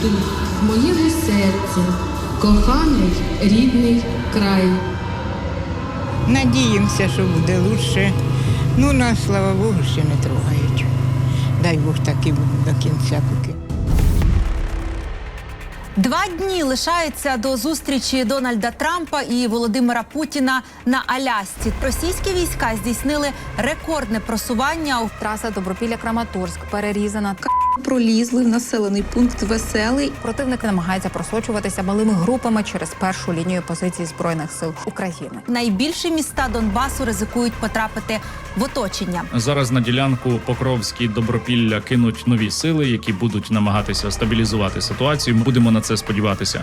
тут, в моєму серці, коханий рідний край. Надіємося, що буде краще. Ну, нас, слава Богу, ще не трогають. Дай Бог так і буде до кінця поки. 2 дні лишається до зустрічі Дональда Трампа і Володимира Путіна на Алясці. Російські війська здійснили рекордне просування. Траса Добропілля-Краматорськ перерізана. Пролізли в населений пункт Веселий. Противник намагається просочуватися малими групами через першу лінію позицій Збройних сил України. Найбільші міста Донбасу ризикують потрапити в оточення. Зараз на ділянку Покровський-Добропілля кинуть нові сили, які будуть намагатися стабілізувати ситуацію. Ми будемо на це сподіватися.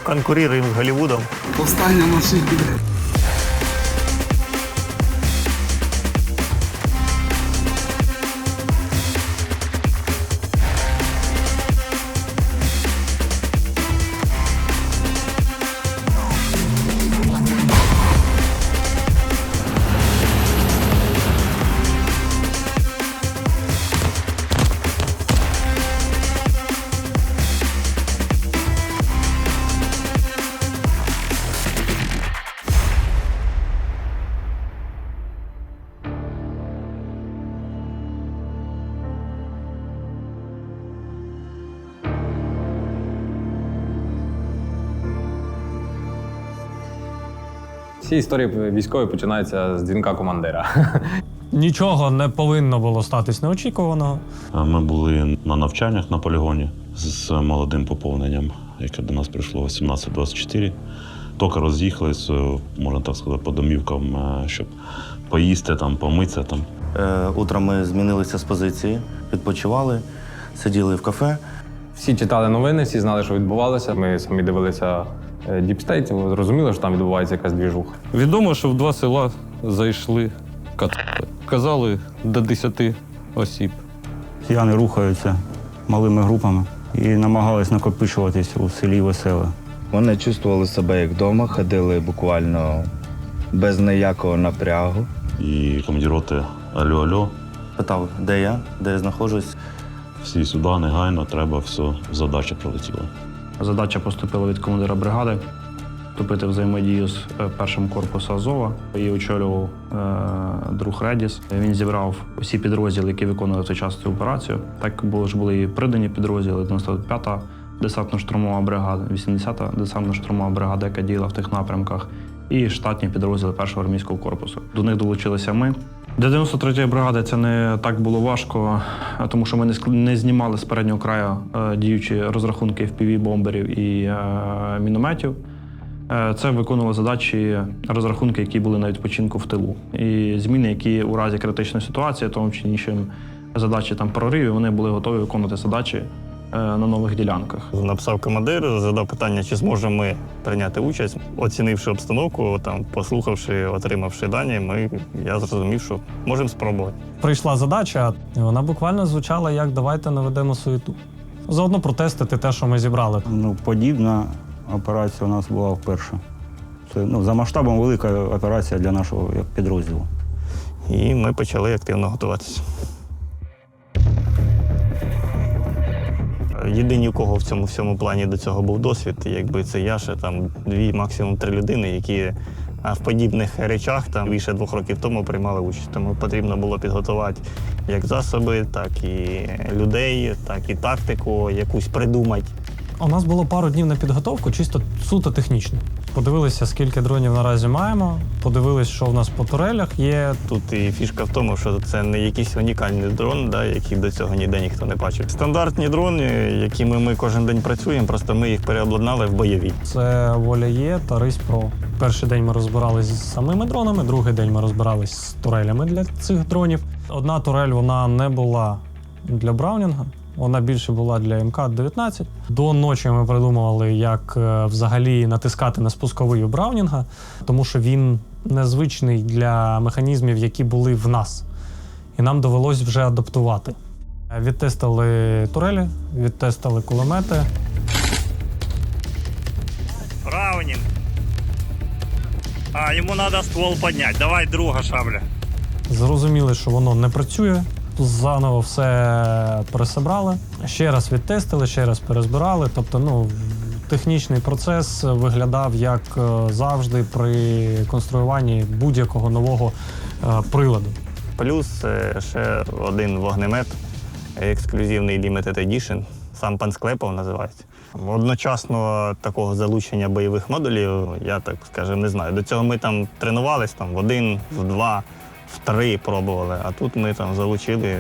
Конкурируємо з Голлівудом. Повстання наших бідей. Всі історії військові починаються з дзвінка командира. Нічого не повинно було статись неочікуваного. Ми були на навчаннях на полігоні з молодим поповненням, яке до нас прийшло 18-24. Тільки роз'їхались, можна так сказати, по домівкам, щоб поїсти, там, помитися. Там. Утром ми змінилися з позиції, відпочивали, сиділи в кафе. Всі читали новини, всі знали, що відбувалося. Ми самі дивилися Deep State, зрозуміли, що там відбувається якась двіжуха. Відомо, що в 2 села зайшли кацапи. Казали до 10 осіб. Росіяни рухаються малими групами і намагались накопичуватись у селі Веселе. Вони чувствували себе як вдома, ходили буквально без ніякого напрягу. І командир роти алло-алло. Питав, де я знаходжусь. Всі сюди, негайно, треба, все, задача прилетіла. Задача поступила від командира бригади вступити в взаємодію з першим корпусом Азова. Її очолював друг Редіс. Він зібрав усі підрозділи, які виконували в той час цю операцію. Так були і придані підрозділи, 95-та десантно-штурмова бригада, 80-та десантно-штурмова бригада, яка діяла в тих напрямках, і штатні підрозділи першого армійського корпусу. До них долучилися ми. Для 93-ї бригади це не так було важко, тому що ми не знімали з переднього краю діючі розрахунки FPV-бомберів і мінометів. Це виконували задачі, розрахунки, які були на відпочинку в тилу. І зміни, які у разі критичної ситуації, тому чи іншим задачі там проривів, вони були готові виконувати задачі на нових ділянках. Написав командир, задав питання, чи зможемо ми прийняти участь. Оцінивши обстановку, там, послухавши, отримавши дані, я зрозумів, що можемо спробувати. Прийшла задача, і вона буквально звучала як «давайте наведемо суєту». Заодно протестити те, що ми зібрали. Подібна операція у нас була вперше. Це за масштабом велика операція для нашого підрозділу. І ми почали активно готуватися. Єдині, у кого в цьому всьому плані до цього був досвід, якби це я, ще там 2, максимум 3 людини, які в подібних речах там більше 2 років тому приймали участь. Тому потрібно було підготувати як засоби, так і людей, так і тактику якусь придумати. У нас було пару днів на підготовку, чисто суто технічно. Подивилися, скільки дронів наразі маємо, подивилися, що в нас по турелях є. Тут і фішка в тому, що це не якийсь унікальний дрон, який до цього ніде ніхто не бачив. Стандартні дрони, якими ми кожен день працюємо, просто ми їх переобладнали в бойові. Це Воля Є та Рись Про. Перший день ми розбиралися з самими дронами, другий день ми розбиралися з турелями для цих дронів. Одна турель, вона не була для Браунінга. Вона більше була для МК-19. До ночі ми придумували, як взагалі натискати на спусковий у Браунінга, тому що він незвичний для механізмів, які були в нас. І нам довелось вже адаптувати. Відтестили турелі, відтестили кулемети. Браунінг. Йому треба ствол підняти. Давай друга шабля. Зрозуміли, що воно не працює. заново все пересобрали, ще раз відтестили, ще раз перезбирали. Тобто, технічний процес виглядав як завжди при конструюванні будь-якого нового приладу. Плюс ще один вогнемет, ексклюзивний Limited Edition, сам пансклепов називається. Одночасно такого залучення бойових модулів, я так скажу, не знаю. До цього ми там тренувались в 1, в 2, в 3 пробували, а тут ми там залучили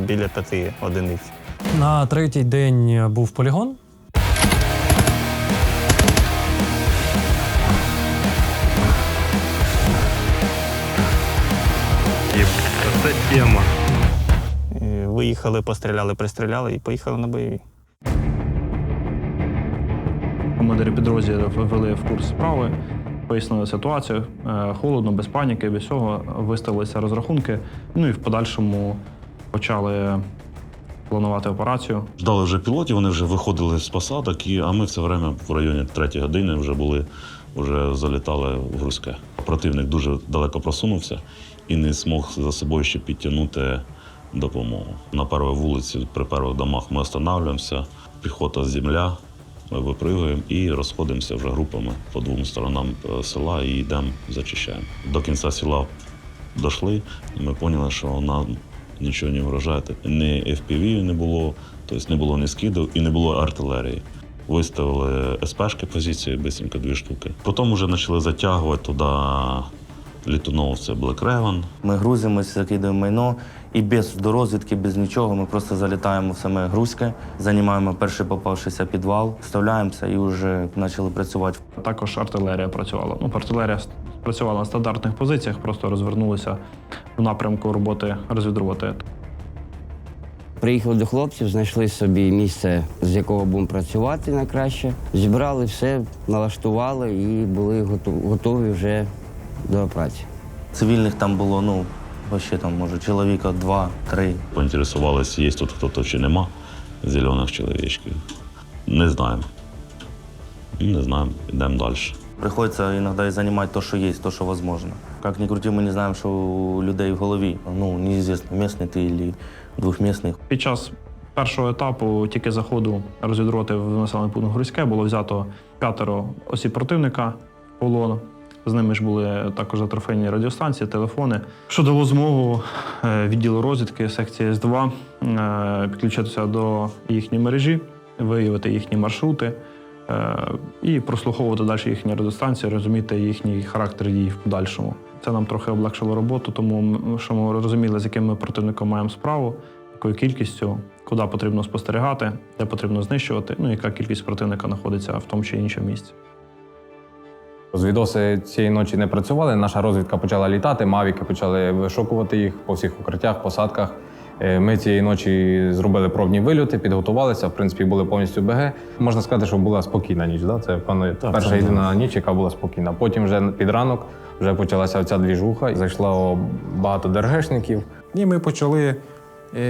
біля 5 одиниць. На третій день був полігон. Це тема. Виїхали, постріляли, пристріляли і поїхали на бойові. Командири підрозділів ввели в курс справи, пояснили ситуацію. Холодно, без паніки, без всього. Виставилися розрахунки. І в подальшому почали планувати операцію. Ждали вже пілотів, вони вже виходили з посадок, а ми все время в районі 3 години вже залітали в Грузьке. Противник дуже далеко просунувся і не змог за собою ще підтягнути допомогу. На першій вулиці, при перших домах ми останавливаємося, піхота, земля, ми випригуємо і розходимося вже групами по 2 сторонам села і йдемо, зачищаємо. До кінця села дійшли, і ми зрозуміли, що нам нічого не вражає. Ні FPV не було, тобто не було ні скидів і не було артилерії. Виставили СПшки позиції, бистренько 2 штуки. Потім вже почали затягувати туди літунов, це Black Raven. Ми грузимося, закидаємо майно і без дорозвідки, без нічого. Ми просто залітаємо в саме Грузьке, займаємо перший попавшийся підвал, вставляємося і вже почали працювати. Також артилерія працювала. Артилерія працювала на стандартних позиціях, просто розвернулися в напрямку роботи розвідроти. Приїхали до хлопців, знайшли собі місце, з якого будемо працювати найкраще. Зібрали все, налаштували і були готові вже до праці. Цивільних там було, може, чоловіка 2-3. Поінтересувалися, є тут хто-то чи нема зелених чоловічків. Не знаємо. Не знаємо, йдемо далі. Приходиться іноді займати те, що є, те, що можливо. Як ни крути, ми не знаємо, що у людей в голові. Неізвісно, місний ти або двохмісний. Під час першого етапу, тільки заходу розвідроти в населений пункт Грузьке, було взято 5 осіб противника в полон. З ними ж були також трофейні радіостанції, телефони, що дало змогу відділу розвідки секції С2 підключитися до їхньої мережі, виявити їхні маршрути і прослуховувати далі їхні радіостанції, розуміти їхній характер дій в подальшому. Це нам трохи облегшило роботу, тому що ми розуміли, з яким ми противником маємо справу, якою кількістю, куди потрібно спостерігати, де потрібно знищувати, яка кількість противника знаходиться в тому чи іншому місці. Розвідоси цієї ночі не працювали, наша розвідка почала літати, мавіки почали вишукувати їх по всіх укриттях, посадках. Ми цієї ночі зробили пробні вильоти, підготувалися, в принципі, були повністю БГ. Можна сказати, що була спокійна ніч, да? Це, певно, перша єдина ніч, яка була спокійна. Потім вже під ранок вже почалася оця двіжуха, зайшло багато ДРГшників. І ми почали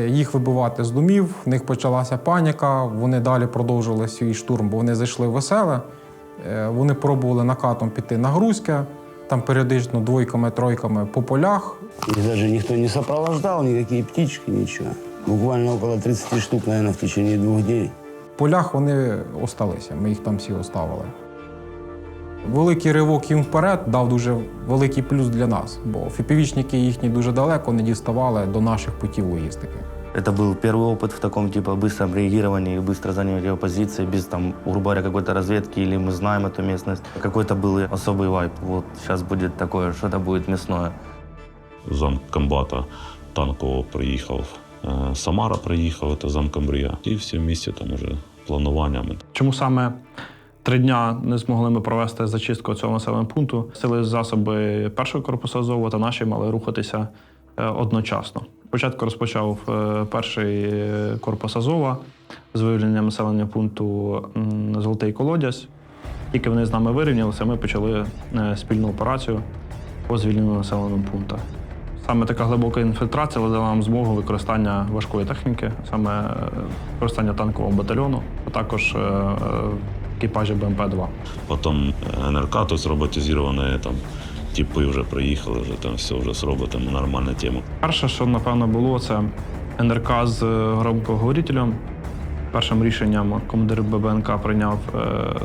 їх вибивати з домів, в них почалася паніка, вони далі продовжували свій штурм, бо вони зайшли в Веселе. Вони пробували накатом піти на Грузьке, там періодично 2-3 по полях. И даже никто не сопровождал, никакие птички, ничего. Буквально около 30 штук, наверное, в течение 2 дней. В полях вони осталися, ми їх там всі оставили. Великий ривок їм вперед дав дуже великий плюс для нас, бо фіпівічники їхні дуже далеко не діставали до наших путів логістики. Это был первый опыт в таком быстром реагировании и быстро занятии позиции, без грубо говоря, какой-то разведки, или мы знаем эту местность. Какой-то был особый вайб. Вот сейчас будет такое, что-то будет мясное. Замкомбата танкового приїхав, Самара приїхав, це замкомбрія. І всі в місті там уже плануваннями. Чому саме 3 дня не змогли ми провести зачистку цього населеного пункту? Сили засоби першого корпусу Азова та наші мали рухатися одночасно. Спочатку розпочав перший корпус Азова з виявленням населеного пункту Золотий Колодязь. Тільки вони з нами вирівнялися, ми почали спільну операцію по звільненню населеного пункту. Саме така глибока інфільтрація дала нам змогу використання важкої техніки, саме використання танкового батальйону, а також екіпажі БМП-2. Потім НРК, тобто роботизовані, там типи вже приїхали, вже там все вже з роботами, нормальна тема. Перше, що, напевно, було, це НРК з громкоговорителем. Першим рішенням командир ББНК прийняв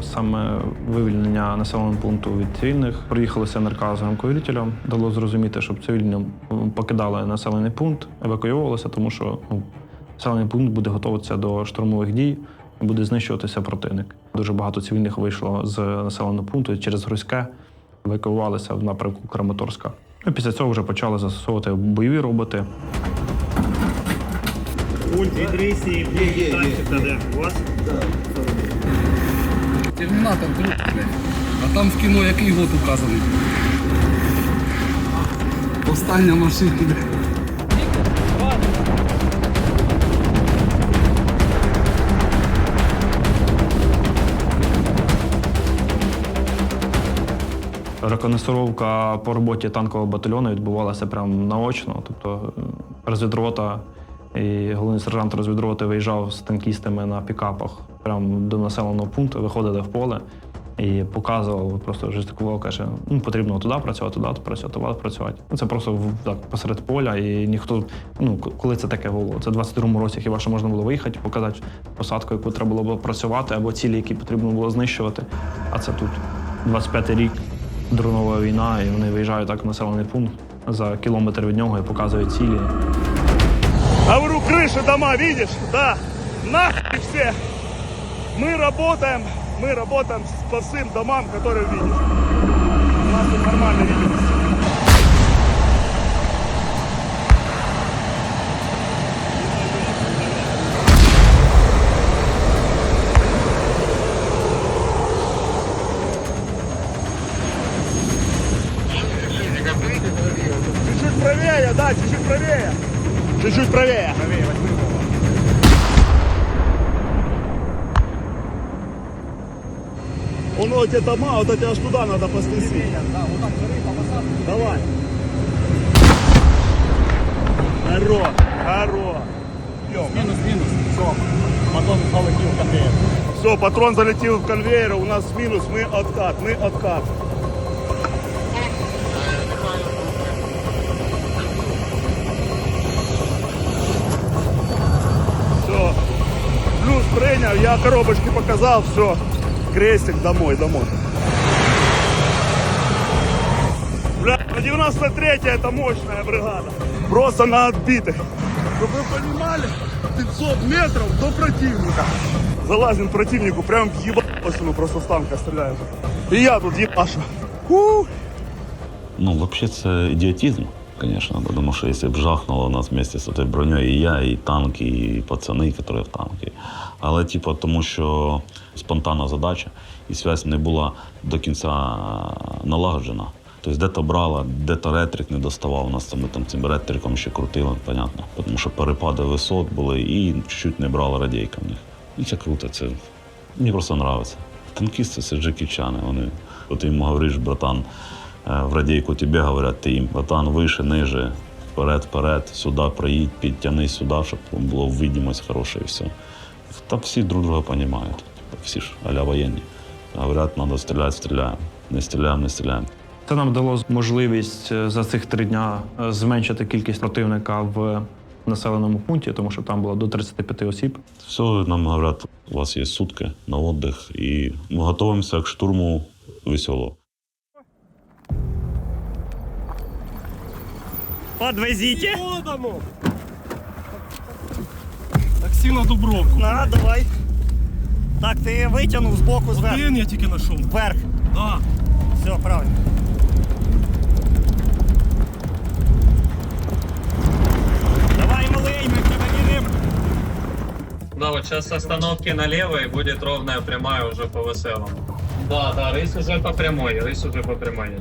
саме вивільнення населеного пункту від цивільних. Приїхали з НРК з громкоговорителем. Дало зрозуміти, щоб цивільні покидали населений пункт, евакуювалися, тому що населений пункт буде готуватися до штурмових дій і буде знищуватися противник. Дуже багато цивільних вийшло з населеного пункту через Грузьке, евакуювалися в напрямку Краматорська. І після цього вже почали застосовувати бойові роботи. Ультигресії, у вас? Термінатор друг, блядь. А там в кіно який год указаний? Повстання машин, блядь. Рекогносцировка по роботі танкового батальйону відбувалася прямо наочно. Тобто розвідрота і головний сержант розвідроти виїжджав з танкістами на пікапах прямо до населеного пункту, виходили в поле і показував, просто жестикував, каже, потрібно туди працювати, туди працювати. Це просто так, посеред поля, і ніхто, коли це таке було? Це в 22-му році хіба що можна було виїхати, показати посадку, яку треба було працювати, або цілі, які потрібно було знищувати. А це тут 25-й рік, дронова війна, і вони виїжджають так в населений пункт за кілометр від нього і показують цілі. Говорю, крыши дома, видишь? Да. Нахуй все. Мы работаем по всем домам, которые видишь. У нас тут нормально видимость. Чуть-чуть правее, да, чуть-чуть правее. Чуть-чуть правее. Правее, возьми его. Вот эти дома, вот эти аж туда надо поснести. Да, вот так, давай. Хорош. Минус. Все. Патрон залетел в конвейер. Все, патрон залетел в конвейер. У нас минус, мы откат. Все. Плюс принял, я коробочки показал, все. Крестик домой. Бля, 93-я это мощная бригада. Просто на отбитых. Чтобы вы понимали, 500 метров до противника. Залазим противнику, прям в ебану, просто с танка стреляют. И я тут ебашу. Вообще це ідіотизм, звісно, тому що якщо б жахнуло нас вместе з цією бронею і я, і танки, і пацани, які в танки. Але тому що спонтанна задача, і зв'язь не була до кінця налагоджена. Тобто де-то брала, де-то ретрик не доставав, у нас ми цим ретриком ще крутили, понятно. Тому що перепади висот були і чуть-чуть не брала радійка в них. І це круто, це мені просто подобається. Танкісти – це джекічани, вони, от ти їм говориш, братан, в радійку тобі говорять, ти їм, братан, вище, ниже, вперед, сюди проїдь, підтягни сюди, щоб було видимость хороша і все. Там всі друг друга розуміють, всі ж а-ля воєнні. Говорять, треба стріляти, стріляємо, не стріляємо. Це нам дало можливість за цих 3 дня зменшити кількість противника в населеному пункті, тому що там було до 35 осіб. Все, нам говорять, у вас є сутки на відпочинок, і ми готуємося к штурму веселого. Подвезите. Таксі на Дубровку. Давай. Так, ти витягнув збоку зверху. Один я тільки знайшов. Вверх. Да. Все, правильно. Давай, малый, мы тебя видим. Да, вот сейчас с остановки налево и будет ровная прямая уже по веселому. Да, рейс уже по прямой.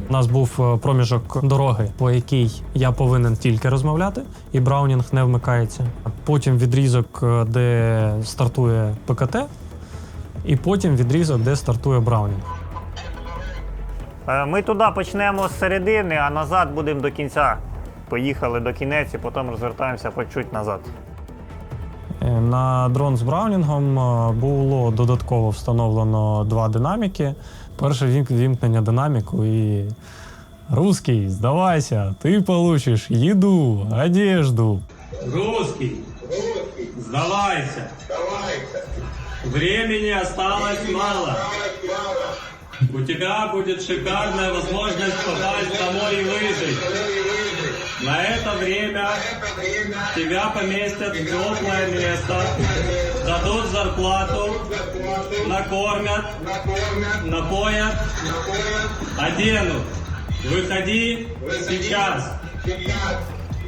У нас був проміжок дороги, по якій я повинен тільки розмовляти, і Браунінг не вмикається. Потім відрізок, де стартує ПКТ, і потім відрізок, де стартує Браунінг. Ми туди почнемо з середини, а назад будемо до кінця. Поїхали до кінець і потім розвертаємося по чуть назад. На дрон з Браунінгом було додатково встановлено 2 динаміки. Перше вімкнення динаміку і «Русский, здавайся, ти получиш їду, одежду». Русский, Сдавайся. Времени осталось мало. У тебя будет шикарная возможность попасть домой и выжить. На это время тебя поместят в теплое место, дадут зарплату, накормят, напоят, оденут. Выходи сейчас.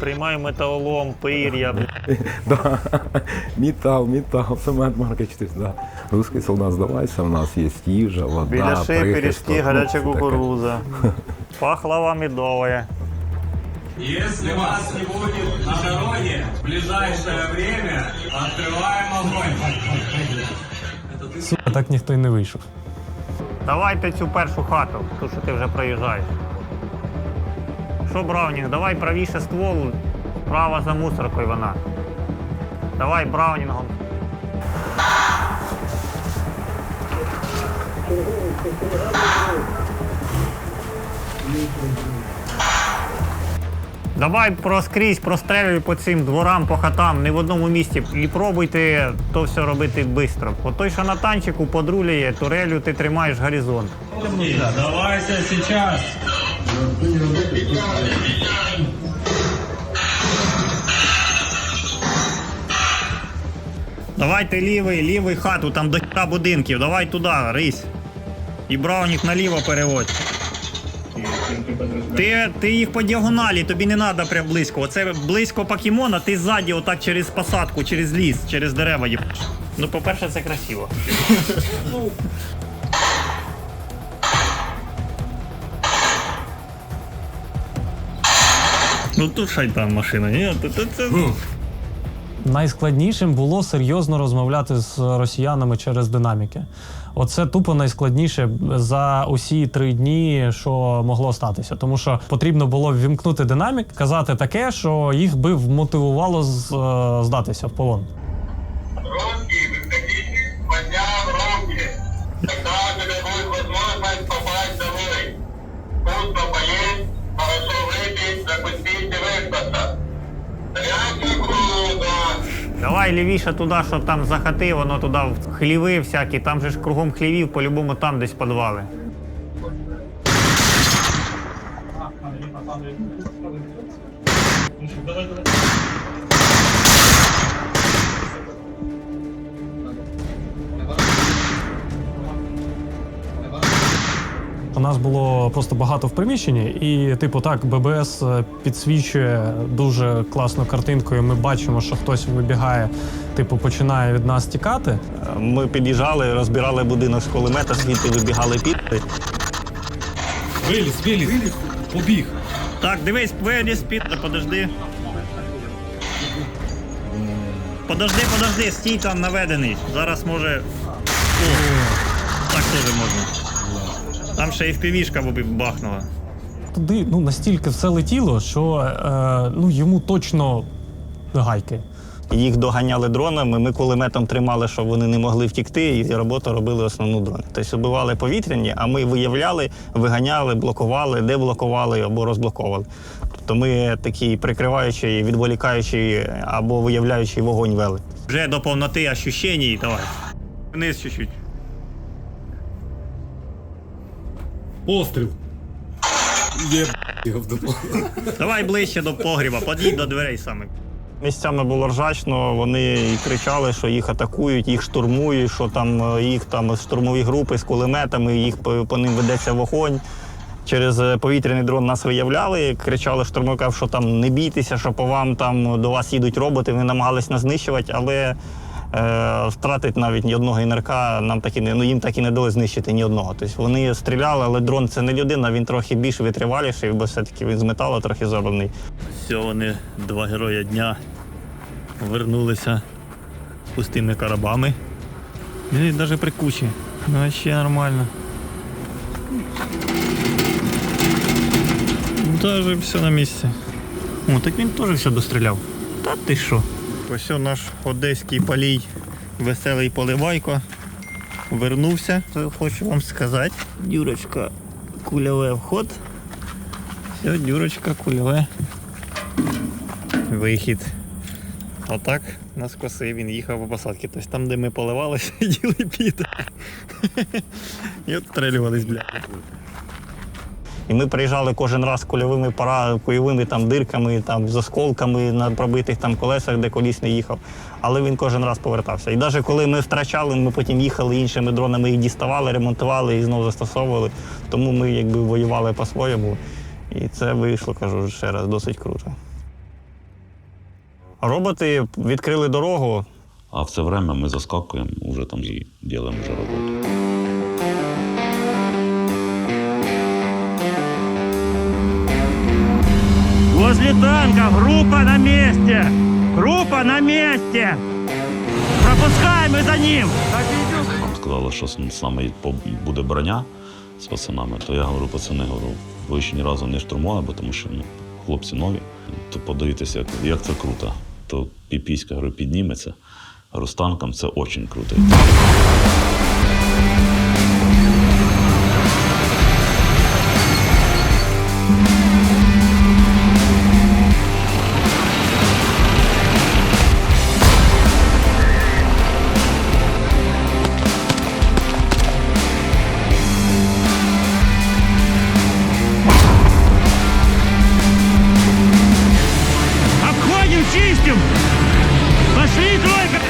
Приймаю металолом, пир'я. Металл, Самат Марка 400. Да. Русский солдат, сдавайся, у нас есть їжа, вода, Біляши, пиріжки, гаряча кукуруза. Пахлава медовая. Если вас не будет на дороге в ближайшее время, открываем огонь. Сука, так ніхто й не вийшов. Давайте цю першу хату, ту, що ти вже проїжджаєш. Що, Браунінг, давай правіше ствол, права за мусоркою вона. Давай Браунінгом. Давай проскрізь, прострелюй по цим дворам, по хатам, не в одному місці. І пробуйте то все робити швидко. От той, що на танчику подрулює, турелю ти тримаєш горизонт. Сдавайся сейчас. Давайте лівий хату, там до хіра будинків, давай туди, рись. І Браунінг наліво переводь. Ти їх по діагоналі, тобі не треба прям близько. Оце близько покемона, ти ззаді отак через посадку, через ліс, через дерева їбаш. Ну, по-перше, це красиво. Ну тут шайтан машина, ні? Це... Найскладнішим було серйозно розмовляти з росіянами через динаміки. Оце тупо найскладніше за усі 3 дні, що могло статися. Тому що потрібно було ввімкнути динамік, казати таке, що їх би вмотивувало здатися в полон. Русские, выходите, подняв руки. Тогда у тебя будет возможность попасть домой. Вкусно поесть, хорошо выпить, закусить и выспаться. Давай лівіше туди, що там за хати, воно туди в хліви всякі, там же ж кругом хлівів, по-любому там десь підвали. У нас було просто багато в приміщенні, і, типу, так, ББС підсвічує дуже класною картинкою. Ми бачимо, що хтось вибігає, типу, починає від нас тікати. Ми під'їжджали, розбирали будинок з кулемета, звідти вибігали піди. Виліз, побіг. Так, дивись, виліз піди, подожди. Подожди, стій там наведений. Зараз може... О, так теж можна. Там ще і FPV-шка бахнула. Туди настільки все летіло, що йому точно гайки. Їх доганяли дронами, ми кулеметом тримали, щоб вони не могли втікти, і роботу робили основну дрони. Тобто вбивали повітряні, а ми виявляли, виганяли, блокували, деблокували або розблоковували. Тобто ми такий прикриваючий, відволікаючий або виявляючий вогонь вели. Вже до повноти ощущень, давай. Вниз чуть-чуть. Постріл. Давай ближче до погріба, під'їдь до дверей саме. Місцями було ржачно, вони кричали, що їх атакують, їх штурмують, що там їх там штурмові групи з кулеметами, їх по ним ведеться вогонь. Через повітряний дрон нас виявляли, кричали штурмовикам, що там не бійтеся, що по вам там до вас їдуть роботи, вони намагались нас знищувати, але втратити навіть ні одного ІНРК нам так і не, їм так і не дали знищити ні одного. Тобто вони стріляли, але дрон це не людина, він трохи більш витриваліший, бо все-таки він з металу трохи зроблений. Все, вони, 2 герої дня, вернулися пустими коробами. І навіть при кучі. Ну, ще нормально. Даже все на місці. О, так він теж все достріляв. Та ти що? Ось наш одеський палій Веселий Поливайко вернувся. Хочу вам сказати. Дюрочка, кульове вход. Все, дюрочка, кульове. Вихід. Отак нас косив, він їхав по посадці. Тобто там, де ми поливали, сиділи під. І отстрілювались, бля. І ми приїжджали кожен раз з кульовими там дирками, там, з осколками на пробитих там колесах, де коліс не їхав. Але він кожен раз повертався. І навіть коли ми втрачали, ми потім їхали іншими дронами, їх діставали, ремонтували і знову застосовували. Тому ми якби воювали по-своєму. І це вийшло, кажу ще раз, досить круто. Роботи відкрили дорогу. А в це время ми заскакуємо вже там і робимо вже роботу. Возле танка группа на месте! Группа на месте! Пропускаем и за ним! Нам сказали, що з нами буде броня з пацанами, то я говорю, пацани, ви ще ні разу не штурмували, бо тому що хлопці нові. То подивіться, як це круто. То піпіська, говорю, підніметься. Говорю, з танком це дуже круто. Обходим, чистим! Пошли, тройка!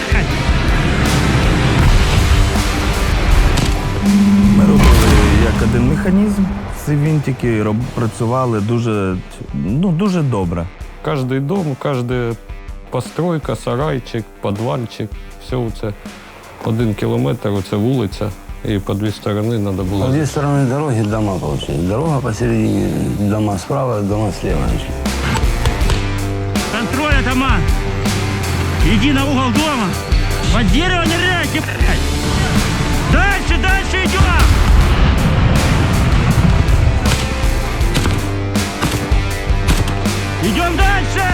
Ми робили як один механізм. Ці винтики працювали дуже добре. Кожний дом, кожна постройка, сарайчик, підвальчик, все це 1 кілометр, це вулиця, і по 2 сторони треба було. По 2 стороны дороги дома получились. Дорога посередине, дома справа, дома слева. Контроль, атаман! Иди на угол дома! Под дерево не ныряйте, блядь! Дальше, дальше идем! Идем дальше!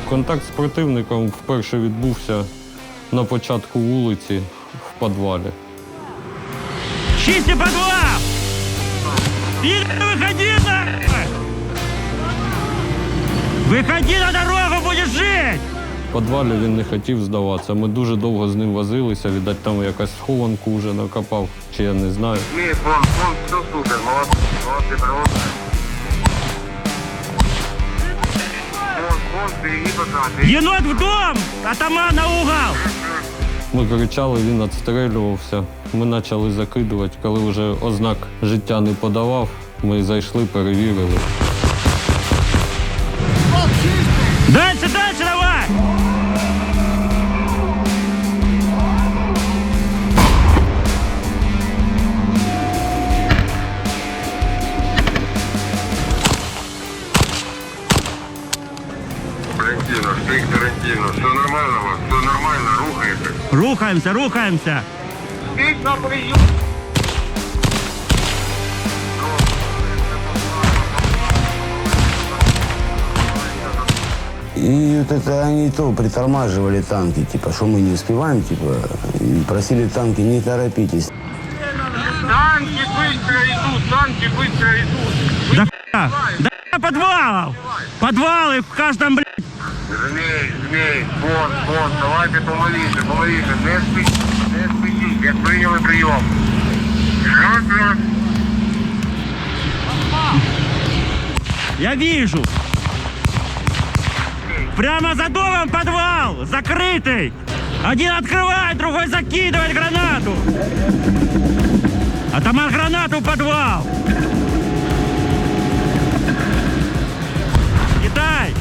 Контакт з противником вперше відбувся на початку вулиці в підвалі. Чисти подвал! Выходи нахуй! Выходи на дорогу, будешь жить! В підвалі він не хотів здаватися. Ми дуже довго з ним возилися, віддать там якась схованку вже накопав, чи я не знаю. Вон, все супер, молодцы, проводные. Вон, впереди пацан. Енот в дом! Атаман на угол! Ми кричали, він відстрелювався. Ми почали закидувати. Коли вже ознак життя не подавав, ми зайшли, перевірили. Дальше, дальше давай! Тарантино, штык Тарантино. Все нормально у вас, все нормально, рухаете. Рухаемся, рухаемся! Бить на прием! И вот это они то притормаживали танки, типа, что мы не успеваем, типа, и просили танки, не торопитесь. Танки быстро идут, танки быстро идут. Да подвалов! Подвалы в каждом, блядь! Змей, босс, давайте помоліться, не спішіть, як прийняли прийом. Я вижу! Прямо за домом подвал! Закрытый! Один открывает, другой закидывает гранату! Атаман гранату в подвал! Кидай!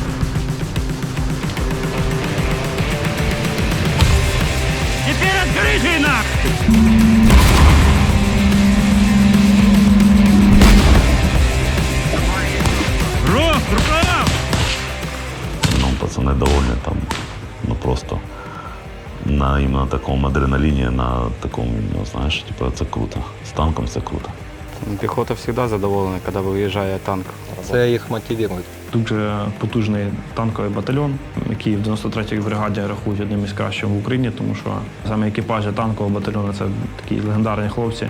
Теперь открытый нахуй! Рух! Нам пацани довольні там, просто на іменно такому адреналіні, на такому, знаєш, типу, це круто. З танком це круто. Піхота завжди задоволена, коли виїжджає танк. Це їх мотивує. Дуже потужний танковий батальйон, який в 93-й бригаді рахують одним із кращих в Україні, тому що саме екіпажі танкового батальйону – це такі легендарні хлопці.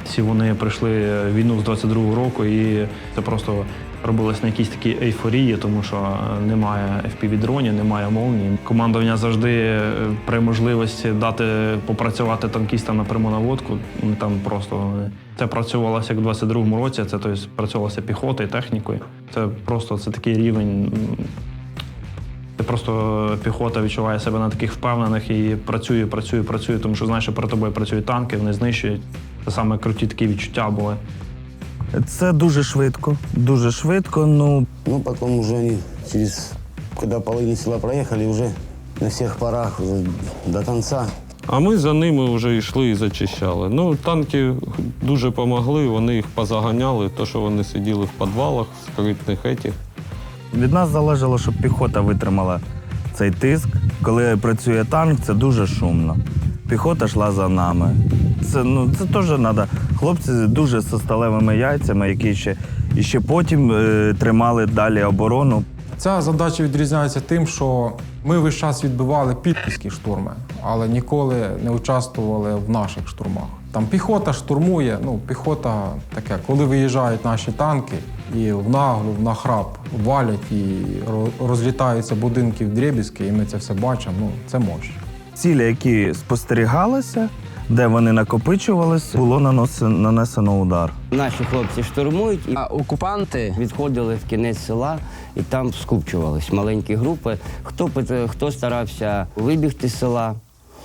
Всі вони прийшли війну з 22-го року, і це просто робилось на якійсь такій ейфорії, тому що немає FPV-дронів, немає молній. Командування завжди при можливості дати попрацювати танкістам на пряму наводку. Там просто це працювалося як в 22-му році, це тобто, працювалося піхотою, технікою. Це просто такий рівень. Просто піхота відчуває себе на таких впевнених і працює, тому що знаєш, що перед тобою працюють танки, вони знищують. Це саме круті такі відчуття були. Це дуже швидко, Ну, потом уже они когда половину села проехали, уже на всех парах, уже до конца. А ми за ними вже йшли і зачищали. Ну, танки дуже допомогли, вони їх позаганяли, то, що вони сиділи в підвалах, в скритних етіх. Від нас залежало, щоб піхота витримала цей тиск. Коли працює танк, це дуже шумно. Піхота йшла за нами. Це теж треба. Хлопці дуже зі сталевими яйцями, які ще потім тримали далі оборону. Ця задача відрізняється тим, що ми весь час відбивали підпільські штурми, але ніколи не участвували в наших штурмах. Там піхота штурмує, піхота таке, коли виїжджають наші танки і в наглу, в нахрап валять і розлітаються будинки вдребізки, і ми це все бачимо, це мощь. Цілі, які спостерігалися, де вони накопичувалися, було нанесено удар. Наші хлопці штурмують, а окупанти відходили в кінець села і там скупчувались маленькі групи. Хто старався вибігти з села,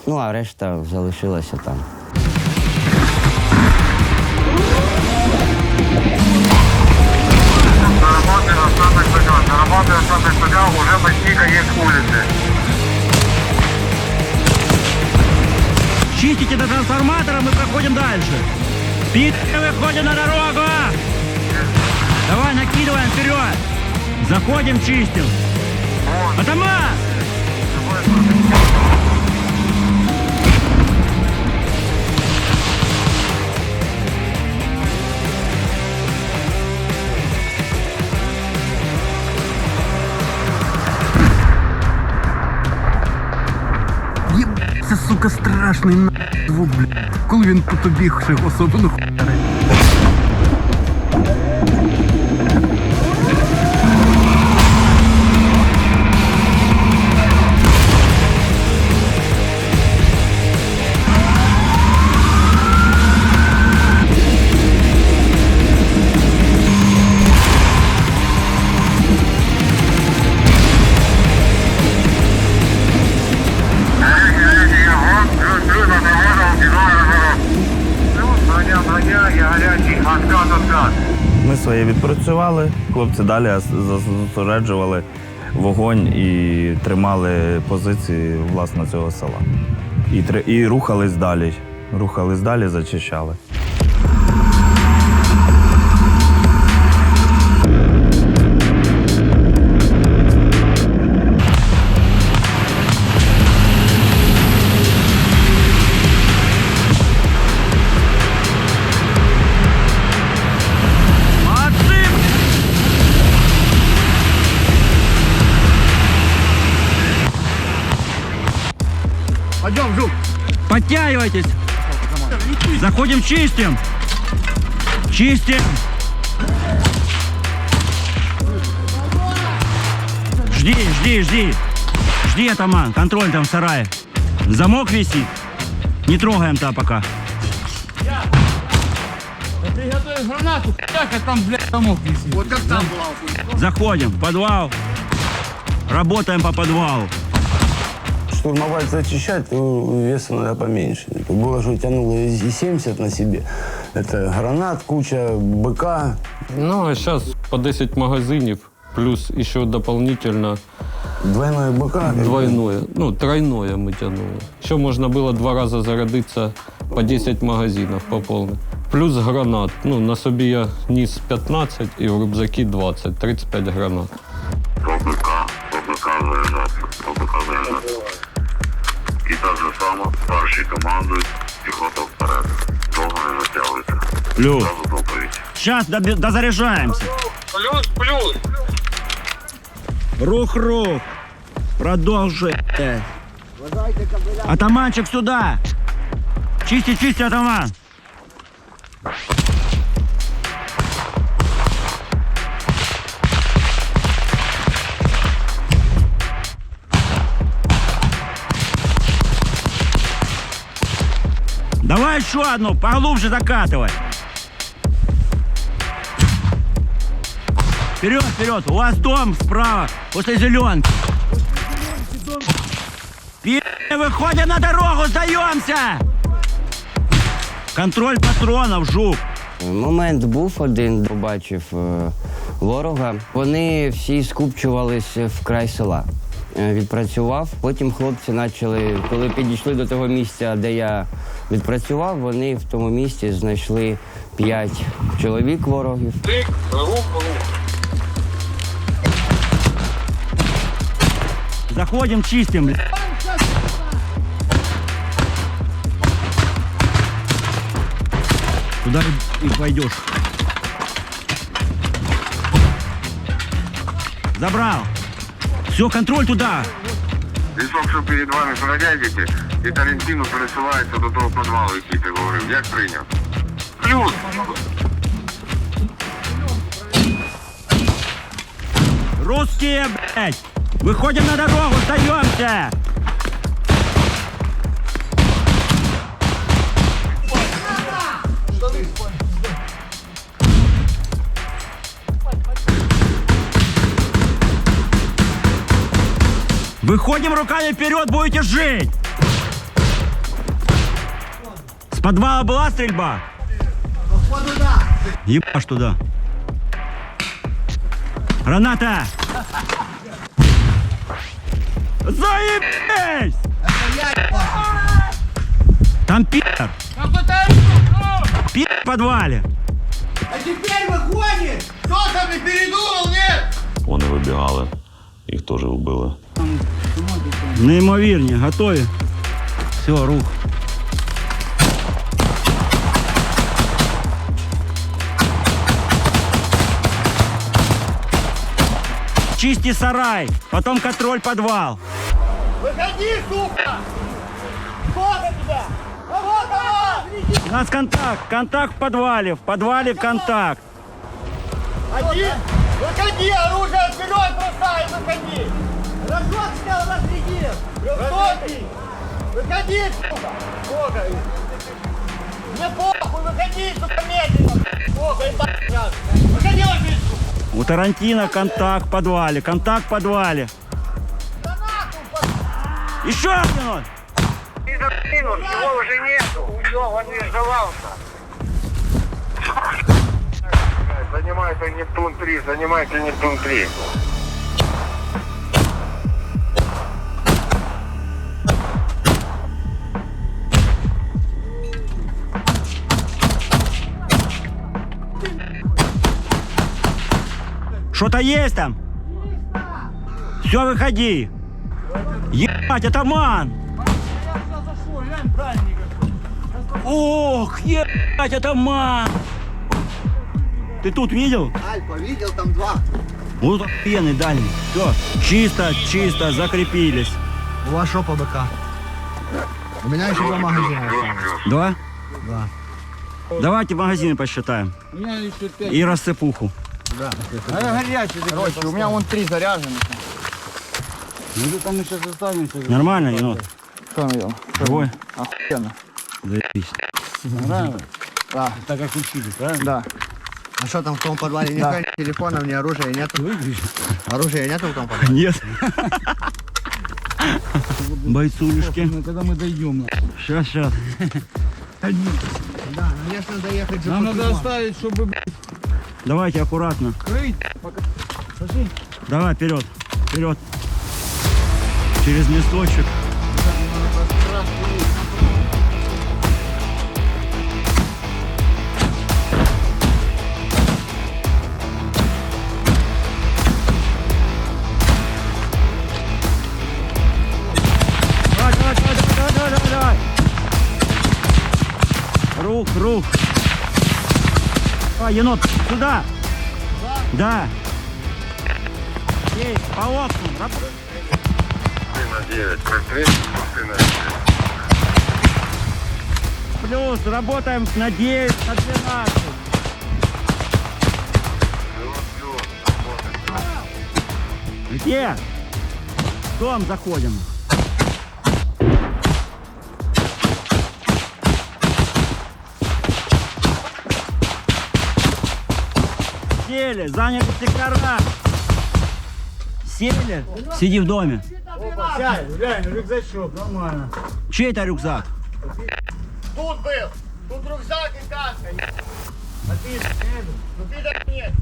а решта залишилася там. Работает остаток судья, уже почти конец улицы. Чистите до трансформатора, мы проходим дальше. Выходим на дорогу! Давай, накидываем вперед! Заходим, чистим! Атаман! Це, сука, страшний звук, блядь. Коли він по тобі особливо хуярить. Ми своє відпрацювали, хлопці далі зосереджували вогонь і тримали позиції власне цього села. І рухались далі, зачищали. Пойдем, Жук. Подтягивайтесь. Заходим, чистим. Чистим. Жди. Жди, атаман. Контроль там в сарае. Замок висит. Не трогаем та пока. Ты готовишь гранату, как там, блядь, замок висит. Вот как там была. Заходим в подвал. Работаем по подвалу. Штурмовать, зачищать, то веса надо поменьше. Было, что тянуло и 70 на себе. Это гранат, куча БК. Ну, а сейчас по 10 магазинів, плюс еще дополнительно... Двойное БК? Двойное. Тройное мы тянули. Еще можно было 2 раза зарядиться по 10 магазинов по полной. Плюс гранат. На собі я ніс 15 і в рюкзаки 20, 35 гранат. ПБК заряджати. І так же само старші командують, піхота вперед. Довго не затягується. Плюс. Зразу доповідь. Сейчас дозаряжаемся. Плюс. Рух. Продолжи. Атаманчик сюда. Чисти, атаман. Давай еще одну, поглубже закатывай. Вперед, вперед. У вас дом справа, после зеленки. Выходим на дорогу, сдаемся. Контроль патронов, жук. Момент був один, побачив ворога. Вони всі скупчувались в край села. Відпрацював. Потім хлопці почали, коли підійшли до того місця, де я відпрацював, вони в тому місці знайшли 5 чоловік ворогів. Заходим, чистим. Туда и пойдешь. Забрал. Все, контроль туда. Лісок, що перед вами пройдете, і Тарантіно пересувається до того підвалу, який ти говорив. Як прийняв? Плюс! Русские, блядь! Выходим на дорогу, сдаемся! Выходим руками вперед, будете жить! С подвала была стрельба? Ебашь туда. Граната! Заебись! Там пи***р! Пи***р в подвале! А теперь выходит! Кто там не передумал, нет? Вони вибігали, їх теж вбили. Неймовірні, готові? Все, рух. Чисти сарай, потом контроль подвал. Выходи, сука! Сколько тебя? Вот, У нас контакт в подвале контакт. Один! Выходи, оружие вперед бросай, выходи! Рожок снял на среди! Высокий! Выходи, сука! Сколько? Мне похуй, выходи, сука, медленно! Сколько, ебать, сейчас! Выходи, ложись, сука! У Тарантино контакт в подвале, Еще один он! Минус, его уже нету! Все, он не сдавался! Занимайте Нептун-3, занимайте Нептун-3. Что-то есть там? Все, выходи. Ебать, атаман! Ох, ебать, атаман! Ты тут видел? Альпа, видел, там 2. Вот пены дальний. Все, чисто, закрепились. У вас что по БК? У меня еще 2 магазина. Два? Да. Давайте магазины посчитаем. У меня еще 5. И рассыпуху. Да. А я горячий. Короче, у меня вон 3 заряжены. Ну там мы сейчас останемся. Нормально, енот? Что видел? Живой? Охуенно. Заебись. Нравится? Да. Так как учили, правильно? Да. А что там в том подвале? Ни телефонов, ни оружия нету? Оружия нету в том подвале? Нет. Бойцулюшки. Когда мы дойдем. Сейчас. Да, мне ж надо ехать. Нам надо оставить, чтобы... Давайте аккуратно. Крыть. Пошли. Давай, вперед. Через лесочек. Давай. Рух. Давай, енот, сюда. Да. Есть, по окнам. Ты на 9, как 3, ты на 9. плюс, работаем на 9, на 12. Где? В дом заходим. Сели, заняли сектора. Сели, сиди в доме. Сядь, глянь, рюкзачок, нормально. Чей это рюкзак? Тут был, тут рюкзак и каска. А ты нет.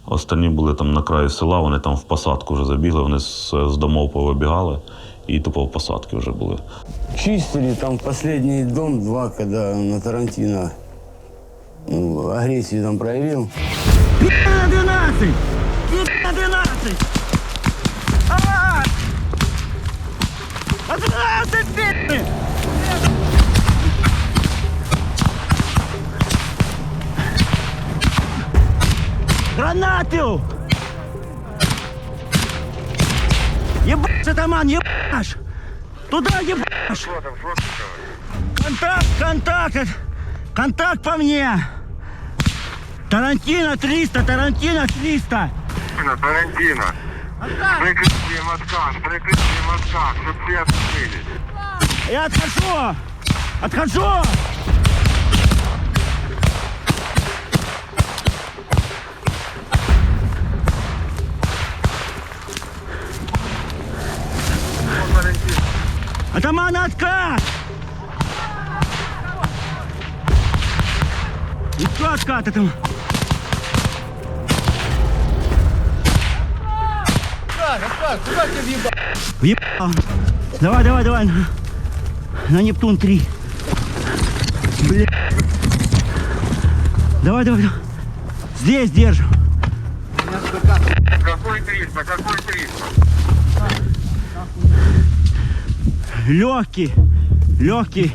Останні були там на краї села, вони там в посадку вже забігли, вони з домов повибігали і тупо в посадки вже були. Чистили там последний дом 2, когда на Тарантино агрессию там проявил. На 12! На 12! А! 12 пи***! Гранату! Ебашь, атаман, ебашь! Туда ебашь! Контакт, контакт! Контакт по мне! Тарантино 300, Тарантино 300! Тарантино. Прекратим отказ, чтобы все открылись. Я отхожу! Отхожу! Атаман, откат! Еще откат этому! Куда ты въебал? Въебал! Давай, давай, давай! На Нептун 3! Бля! Давай, давай, давай! Здесь держим! Какой 300? Какой 300? Легкий! Легкий!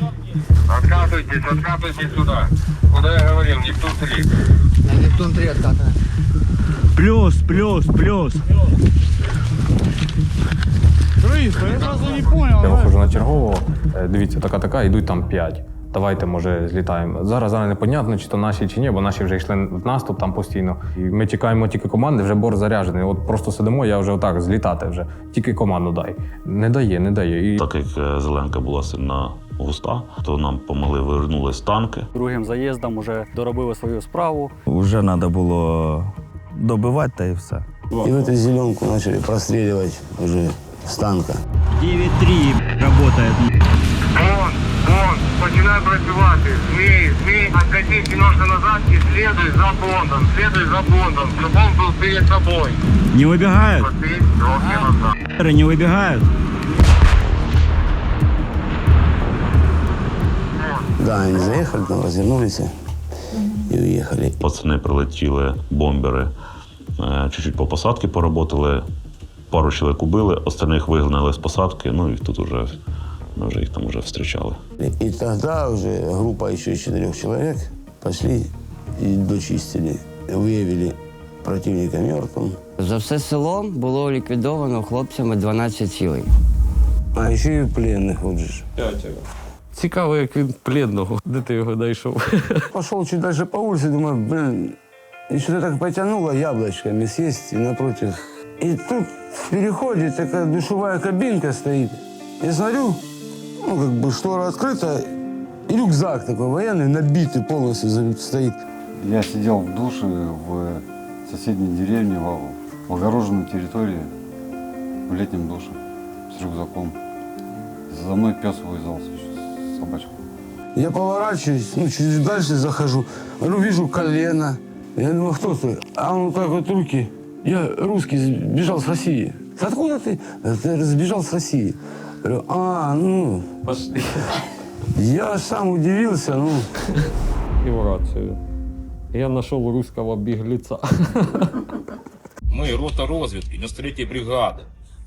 Откатывайтесь сюда. Куда я говорил? Нептун 3. На Нептун 3 откатываем. Плюс, плюс, плюс! Я сразу не понял. Я виходжу на чергового, дивіться, така, йдуть там 5. Давайте, може, злітаємо. Зараз непонятно, чи то наші, чи ні, бо наші вже йшли в наступ там постійно. І ми чекаємо тільки команди, вже борт заряджений. От просто сидимо, я вже отак, злітати вже. Тільки команду дай. Не дає. І... Так як зеленка була сильно густа, то нам помогли, вернулись танки. Другим заїздом вже доробили свою справу. Уже треба було добивати, та і все. И в эту зеленку начали простреливать уже с танка. 9-3 работает. Вон, начинай працювати. Змей, откатись немножко назад и следуй за бондом, чтобы он был перед собой. Не выбегают? Назад. Не выбегают? Да, они заехали, там развернулись и уехали. Пацани прилетіли, бомбери, чуть-чуть по посадці поработали, пару чоловік убили, остальних вигнали з посадки, ну і тут уже ми вже їх там уже встречали. И тогда уже группа еще 4 человек пошли и дочистили, выявили противника мертвым. За все село було ліквідовано хлопцями 12 цілей. А ще й пленних, от же. 5. Цікаво, як він пленного. Де ти його знайшов? Пошел чуть дальше по улице, думаю, блин, и что-то так потянуло яблочками съесть, и напротив. И тут в переходе такая душевая кабинка стоит. Я смотрю, ну, как бы штора открыта, и рюкзак такой военный, набитый полностью стоит. Я сидел в душе в соседней деревне, в огороженной территории, в летнем душе, с рюкзаком. За мной пес увязался, собачку. Я поворачиваюсь, ну, чуть дальше захожу, ну, вижу колено. Я думаю, кто ты? А он так вот руки. Я русский, сбежал с России. Откуда ты? Ты сбежал с России. Говорю, ну... Пошли. Я сам удивился, ну... И в рацию. Я нашел русского беглеца. Ми, рота розвідки 93-ї бригади,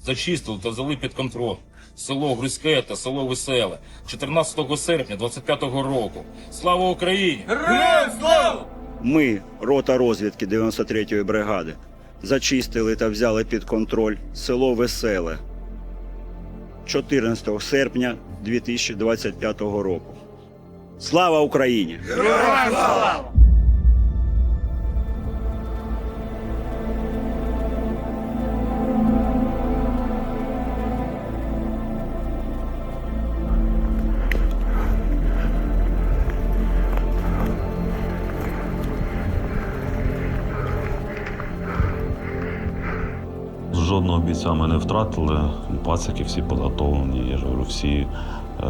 зачистили та взяли під контроль село Грузьке та село Веселе 14 серпня 25-го року. Слава Україні! Героям слава! Ми, рота розвідки 93-ї бригади, зачистили та взяли під контроль село Веселе 14 серпня 2025 року. Слава Україні! Героям слава! Жодного бійця ми не втратили, пацики всі підготовлені, я ж говорю, всі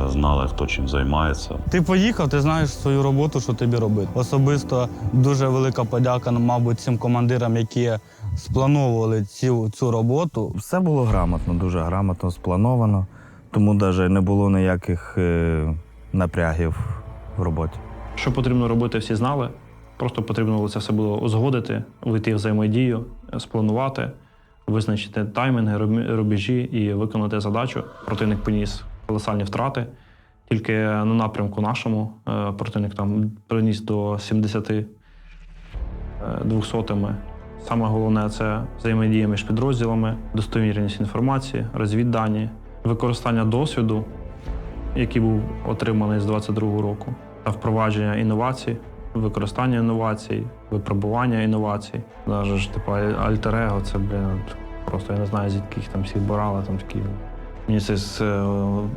знали, хто чим займається. Ти поїхав, ти знаєш свою роботу, що тобі робити. Особисто дуже велика подяка, мабуть, цим командирам, які сплановували цю роботу. Все було грамотно, дуже грамотно сплановано, тому навіть не було ніяких напрягів в роботі. Що потрібно робити, всі знали. Просто потрібно було це все було узгодити, вийти в взаємодію, спланувати, визначити таймінги, рубежі і виконати задачу. Противник поніс колосальні втрати. Тільки на напрямку нашому противник там приніс до 70 200-ми. Саме головне – це взаємодія між підрозділами, достовірність інформації, розвіддані, використання досвіду, який був отриманий з 22-го року, та впровадження інновацій, використання інновацій, випробування інновацій. Навіть ж типу альтер-его, це, просто я не знаю, звідки їх там всіх брали, там такі. Мені це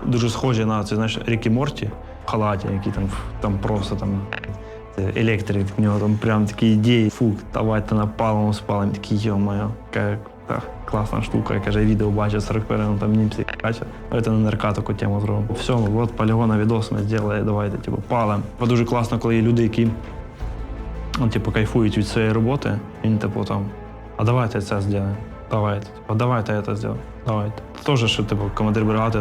дуже схоже на це, знаєш, Рік і Морті в халаті, які там просто там електрик, в нього там прям такі ідеї. Фу, давайте напалимо, спалимо, такі, йо-моє, яка класна штука. Я каже, відео бачу, 41-му там німці бачать. Давайте на НРК таку тему зробимо. Все, от полігона відос ми зробили, давайте, типу, палимо. Дуже класно, коли є люди, які кайфують від своєї роботи, він типу там, а давайте це зробимо. Давайте, давайте це зробимо. Давайте. Теж, що командир бригади,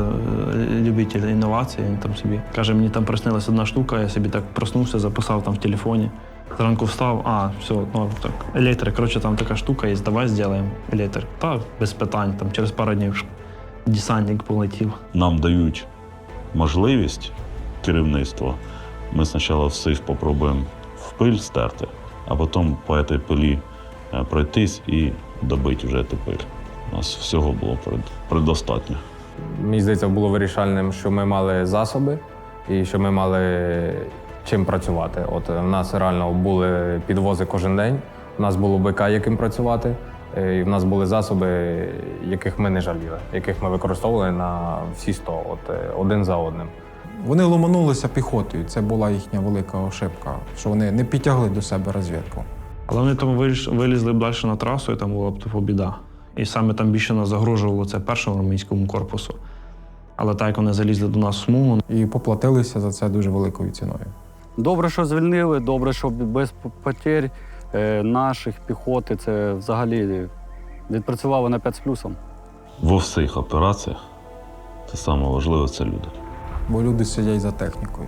любитель інновацій, він там собі каже, мені там приснилась одна штука, я собі так проснувся, записав там в телефоні. Зранку встав, все, так, електрик, коротше, там така штука є, давай зробимо електрик. Та без питань, там через пару днів десантник полетів. Нам дають можливість керівництва. Ми спочатку всіх спробуємо в пиль стерти, а потім по цій пилі пройтись і добити вже ту пиль. У нас всього було предостатньо. Мені здається, було вирішальним, що ми мали засоби і що ми мали чим працювати. От у нас реально були підвози кожен день, у нас було БК, яким працювати, і в нас були засоби, яких ми не жаліли, яких ми використовували на всі 100, один за одним. Вони ломанулися піхотою, це була їхня велика ошибка, що вони не підтягли до себе розвідку. Але вони там вилізли б далі на трасу, і там була б біда. І саме там більше нас загрожувало це першому армійському корпусу. Але так, як вони залізли до нас в смугу. І поплатилися за це дуже великою ціною. Добре, що звільнили, добре, що без потерь наших піхоти. Це взагалі відпрацювали на 5 з плюсом. Во всіх операціях це саме важливе – це люди. Бо люди сидять за технікою,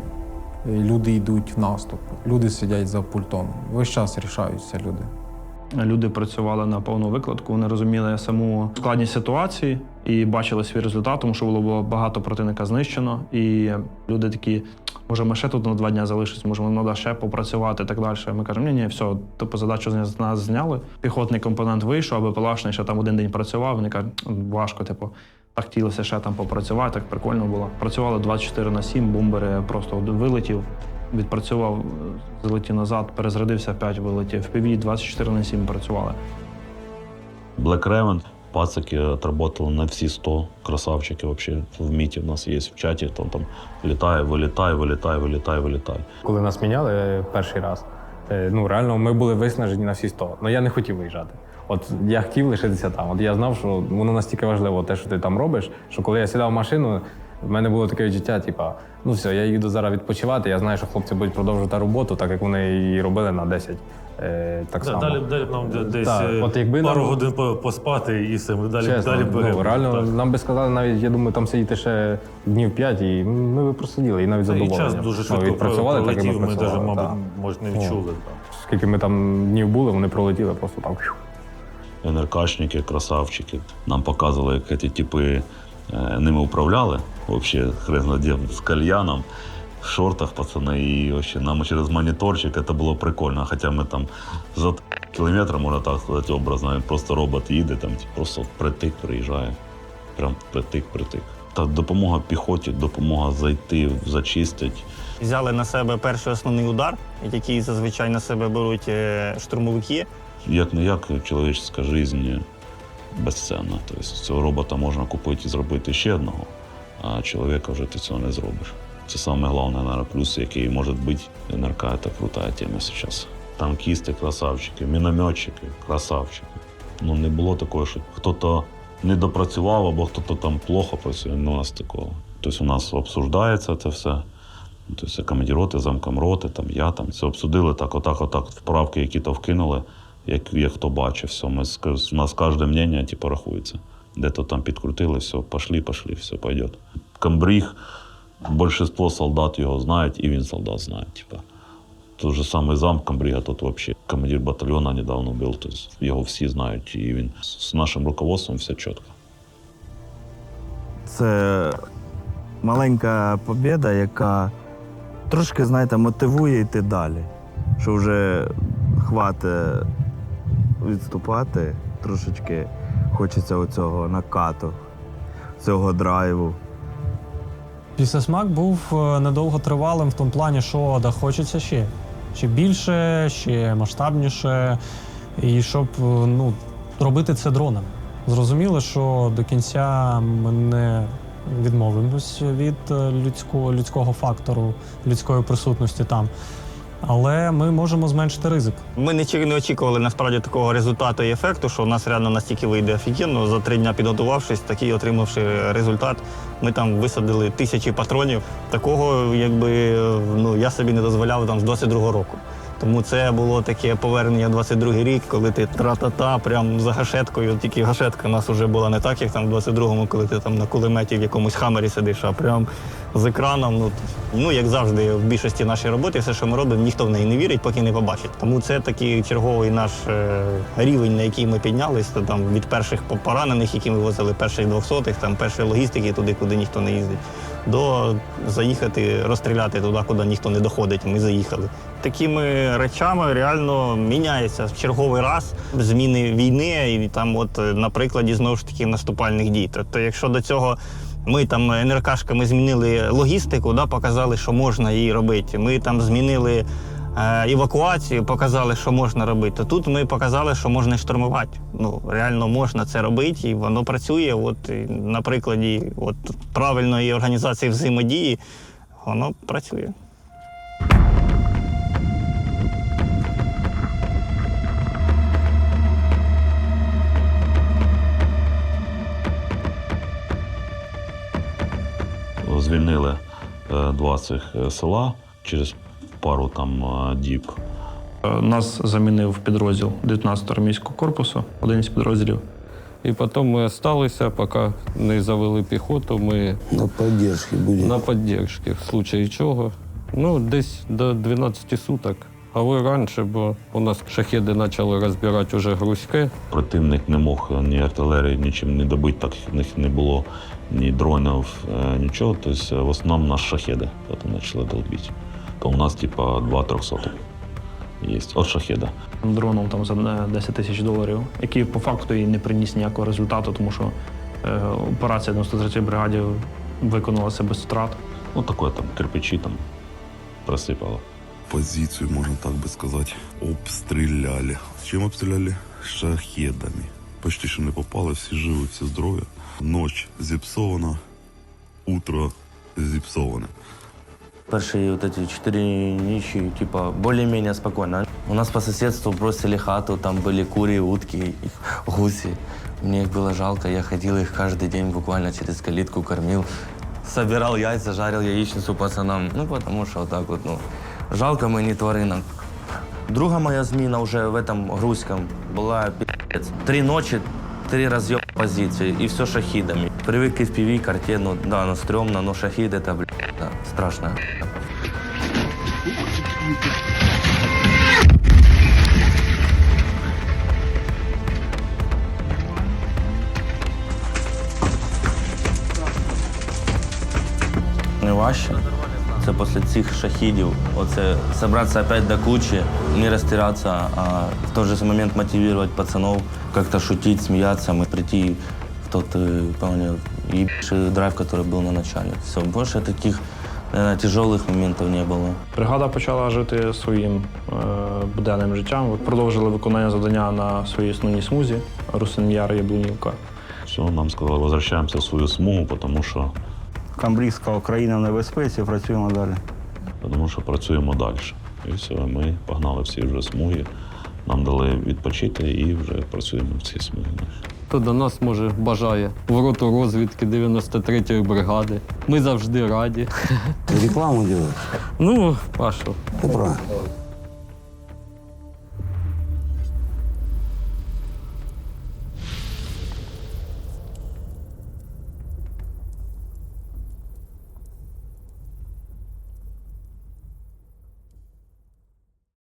люди йдуть в наступ, люди сидять за пультом. Весь час рішаються люди. Люди працювали на повну викладку, вони розуміли саму складність ситуації і бачили свій результат, тому що було багато противника знищено. І люди такі, може, ми ще тут на 2 дні залишимось, може, нам треба ще попрацювати і так далі. Ми кажемо, ні, все, задачу з нас зняли. Піхотний компонент вийшов, а БПЛАшний ще там 1 день працював. Вони кажуть, важко, так хотілося ще там попрацювати, так прикольно було. Працювали 24/7, бомбери просто вилетів. Відпрацював, залетів назад, перезарядився, опять вилетів. В ПВ 24/7 працювали. Black Raven, пацики отработали на всі 100, красавчики взагалі. В міті в нас є в чаті, там літає, вилітає. Коли нас міняли перший раз, реально ми були виснажені на всі 100. Але я не хотів виїжджати. От я хотів лишитися там. От я знав, що воно настільки важливо, те, що ти там робиш, що коли я сідав в машину, в мене було таке відчуття, все, я їду зараз відпочивати, я знаю, що хлопці будуть продовжувати роботу, так як вони її робили на 10. Так само. Далі нам десь пару годин поспати і все, ми далі бігемо. Реально, нам би сказали навіть, я думаю, там сидіти ще днів 5, і ми б просиділи, і навіть задоволені. І час дуже швидко пролетів, ми навіть, мабуть, не відчули. Скільки ми там днів були, вони пролетіли просто так. НРКшники, красавчики. Нам показували, як ці типи ними управляли. Взагалі, хрен надів з кальяном, в шортах, пацани, і вообще, нам через моніторчик це було прикольно. Хоча ми там за кілометр, можна так сказати, образно, просто робот їде, там просто притик приїжджає. Прям притик. Та допомога піхоті, допомога зайти, зачистити. Взяли на себе перший основний удар, який зазвичай на себе беруть штурмовики. Як-не-як, чоловічська життя безцінна. Тобто цього робота можна купити і зробити ще одного, а чоловіка вже ти цього не зробиш. Це саме головне, наверное, плюс, який може бути НРК, це крута тема зараз. Танкісти, красавчики, мінометчики, красавчики. Не було такого, що хтось не допрацював або хтось там плохо працює, у нас такого. Тобто у нас обсуждається це все. Тобто командир роти, замком роти, там, я там. Це обсудили отак, вправки, які то вкинули, як хто бачив. Все. У нас кожне мнення рахується. Де-то там підкрутили, все, пошли, все, пойде. Комбриг, більшість солдат його знають, і він солдат знає. Той же самий зам комбрига, тут взагалі командир батальйону недавно був, тобто його всі знають, і він з нашим руководством все чітко. Це маленька побєда, яка трошки, знаєте, мотивує йти далі. Що вже хватить відступати, трошечки хочеться оцього накату, цього драйву. Післясмак був недовготривалим в тому плані, що хочеться ще. Ще більше, ще масштабніше, і щоб робити це дронами. Зрозуміло, що до кінця ми не відмовимось від людського фактору, людської присутності там. Але ми можемо зменшити ризик. Ми не очікували насправді такого результату і ефекту, що у нас реально настільки вийде офігенно. За 3 дні підготувавшись, такий отримавши результат, ми там висадили 1000 патронів. Такого, я собі не дозволяв там з 22-го року. Тому це було таке повернення 22-й рік, коли ти тра-та-та, прям за гашеткою. Тільки гашетка у нас вже була не так, як там в 22-му, коли ти там на кулеметі в якомусь хаммері сидиш, а прям з екраном. Як завжди, в більшості нашої роботи, все, що ми робимо, ніхто в неї не вірить, поки не побачить. Тому це такий черговий наш рівень, на який ми піднялися, там від перших поранених, які ми возили, перших 200-х, там першої логістики туди, куди ніхто не їздить, до заїхати, розстріляти туди, куди ніхто не доходить. Ми заїхали. Такими речами реально міняється в черговий раз зміни війни і там на прикладі знову ж таки наступальних дій. Тобто, якщо до цього ми там НРКшками змінили логістику, показали, що можна її робити. Ми там змінили евакуацію, показали, що можна робити. То тут ми показали, що можна і штурмувати. Реально можна це робити, і воно працює. На прикладі правильної організації взаємодії воно працює. Звільнили 2 цих села через пару діб. Нас замінив підрозділ 19-го армійського корпусу, один із підрозділів. І потім ми залишилися, поки не завели піхоту, ми на підтримці будемо. На підтримці, в случаї чого. Десь до 12 суток. Але раніше, бо у нас шахеди почали розбирати вже грузьке. Противник не мог ні артилерії, нічим не добити, так в них не було ні дронів, нічого. Тобто в основному нас шахеди потім почали долбити. То у нас 2 300 є від шахеда. Дроном там за $10 000, який по факту і не приніс ніякого результату, тому що операція 93-ї бригаді виконалася без втрат. Таке кирпичі присипало. Позицию, можно так бы сказать, обстреляли. Чем обстреляли? Шахедами. Почти что не попало, все живы, все здоровы. Ночь зіпсована, утро зіпсоване. Першие эти 4 ночи, более-менее спокойно. У нас по соседству бросили хату, там были кури, утки, гуси. Мне их было жалко, я ходил их каждый день буквально через калитку, кормил. Собирал яйца, жарил яичницу пацанам, потому что жалко мені тваринок. Друга моя зміна вже в этом грузьком була 3 ночі, 3 разъема позиції, і все шахідами. Привик к FPV, карте, оно стрёмно, но шахід это, страшно. Найважче це після цих шахідів, зібратися опять до кучі, не розтиратися, а в той же момент мотивувати пацанов, як-то шутити, сміятися, прийти в тот, ебейший драйв, который был на начале. Все, больше таких наверное, тяжелых моментов не было. Бригада почала жити своїм буденним життям. Продовжили виконання завдання на своїй основній смузі Русин-Яр-Яблунівка. Все, нам сказали, возвращаємося в свою смугу, тому що Камбрійська Україна в небезпеці, працюємо далі. Тому що працюємо далі. І все, ми погнали всі вже смуги, нам дали відпочити і вже працюємо в цій смугі. Хто до нас, може, бажає в роту розвідки 93-ї бригади. Ми завжди раді. Рекламу делать? Ну, Пашу. Ты прав.